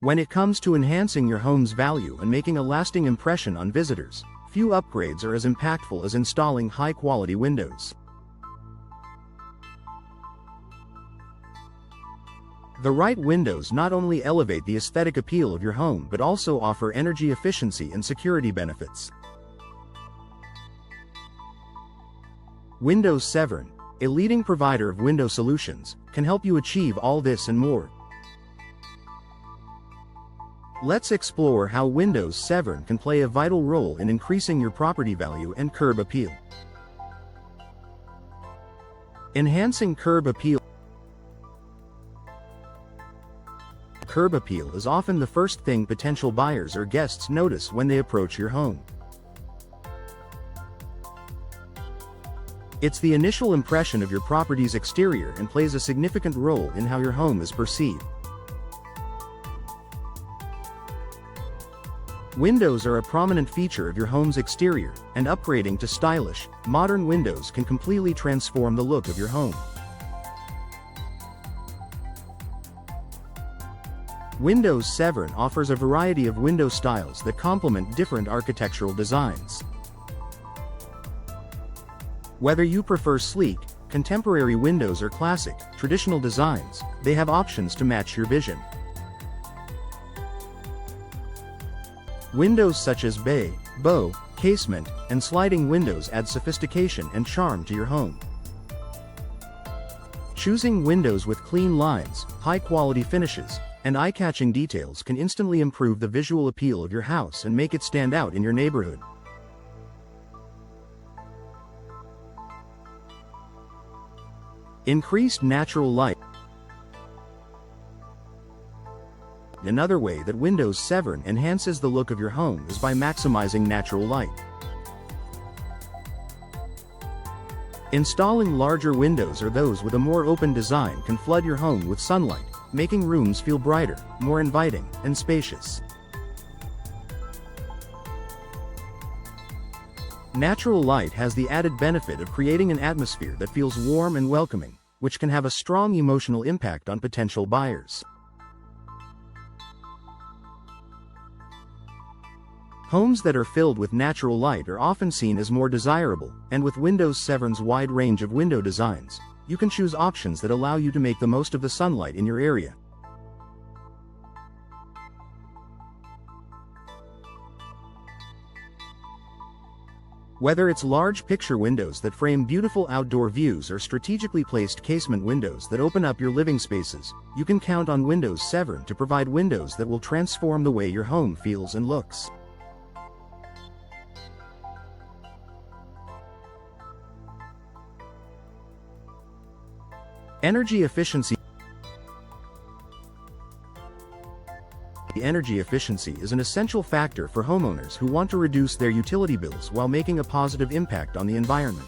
When it comes to enhancing your home's value and making a lasting impression on visitors, few upgrades are as impactful as installing high-quality windows. The right windows not only elevate the aesthetic appeal of your home but also offer energy efficiency and security benefits. Windows Severn, a leading provider of window solutions, can help you achieve all this and more. Let's explore how Windows Severn can play a vital role in increasing your property value and curb appeal. Enhancing curb appeal. Curb appeal is often the first thing potential buyers or guests notice when they approach your home. It's the initial impression of your property's exterior and plays a significant role in how your home is perceived. Windows are a prominent feature of your home's exterior, and upgrading to stylish, modern windows can completely transform the look of your home. Windows Severn offers a variety of window styles that complement different architectural designs. Whether you prefer sleek, contemporary windows or classic, traditional designs, they have options to match your vision. Windows such as bay, bow, casement, and sliding windows add sophistication and charm to your home. Choosing windows with clean lines, high-quality finishes, and eye-catching details can instantly improve the visual appeal of your house and make it stand out in your neighborhood. Increased natural light. Another way that Windows Severn enhances the look of your home is by maximizing natural light. Installing larger windows or those with a more open design can flood your home with sunlight, making rooms feel brighter, more inviting, and spacious. Natural light has the added benefit of creating an atmosphere that feels warm and welcoming, which can have a strong emotional impact on potential buyers. Homes that are filled with natural light are often seen as more desirable, and with Windows Severn's wide range of window designs, you can choose options that allow you to make the most of the sunlight in your area. Whether it's large picture windows that frame beautiful outdoor views or strategically placed casement windows that open up your living spaces, you can count on Windows Severn to provide windows that will transform the way your home feels and looks. Energy efficiency. Energy efficiency is an essential factor for homeowners who want to reduce their utility bills while making a positive impact on the environment.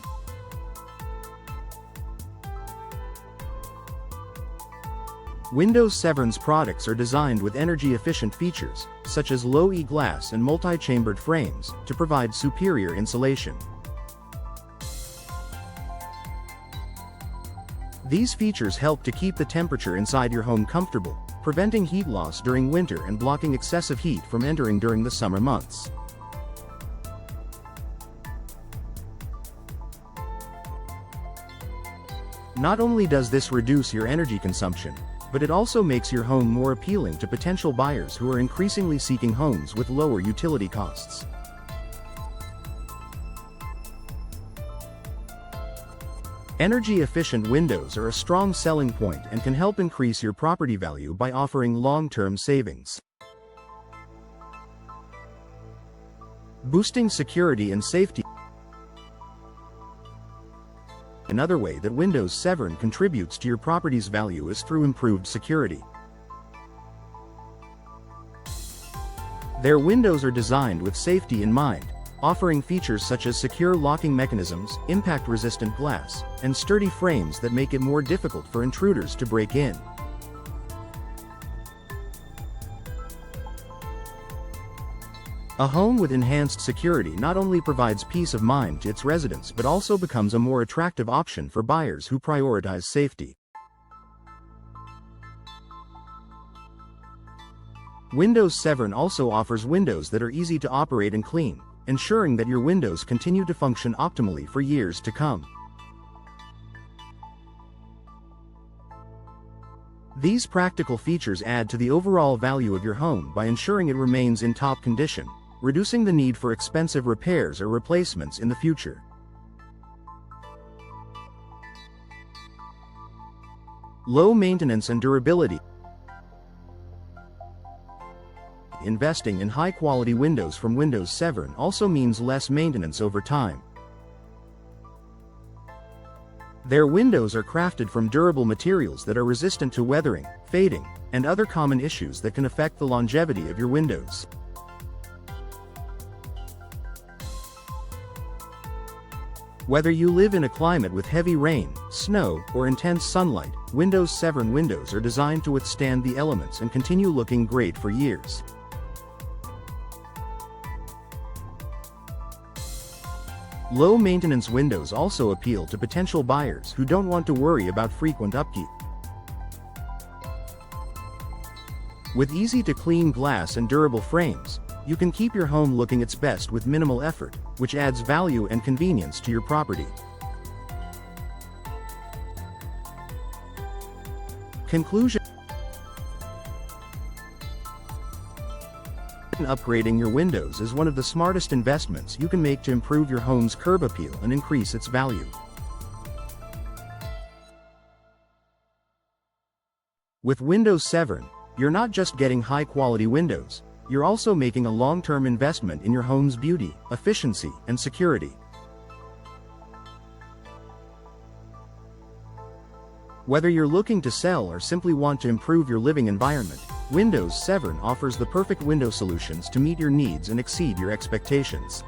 Windows Severn's products are designed with energy-efficient features, such as low-E glass and multi-chambered frames, to provide superior insulation. These features help to keep the temperature inside your home comfortable, preventing heat loss during winter and blocking excessive heat from entering during the summer months. Not only does this reduce your energy consumption, but it also makes your home more appealing to potential buyers who are increasingly seeking homes with lower utility costs. Energy-efficient windows are a strong selling point and can help increase your property value by offering long-term savings. Boosting security and safety. Another way that Windows Severn contributes to your property's value is through improved security. Their windows are designed with safety in mind, offering features such as secure locking mechanisms, impact-resistant glass, and sturdy frames that make it more difficult for intruders to break in. A home with enhanced security not only provides peace of mind to its residents but also becomes a more attractive option for buyers who prioritize safety. Windows Severn also offers windows that are easy to operate and clean, ensuring that your windows continue to function optimally for years to come. These practical features add to the overall value of your home by ensuring it remains in top condition, reducing the need for expensive repairs or replacements in the future. Low maintenance and durability. Investing in high-quality windows from Windows Severn also means less maintenance over time. Their windows are crafted from durable materials that are resistant to weathering, fading, and other common issues that can affect the longevity of your windows. Whether you live in a climate with heavy rain, snow, or intense sunlight, Windows Severn windows are designed to withstand the elements and continue looking great for years. Low-maintenance windows also appeal to potential buyers who don't want to worry about frequent upkeep. With easy-to-clean glass and durable frames, you can keep your home looking its best with minimal effort, which adds value and convenience to your property. Conclusion: upgrading your windows is one of the smartest investments you can make to improve your home's curb appeal and increase its value. With Windows Severn, you're not just getting high-quality windows, you're also making a long-term investment in your home's beauty, efficiency, and security. Whether you're looking to sell or simply want to improve your living environment, Windows Severn offers the perfect window solutions to meet your needs and exceed your expectations.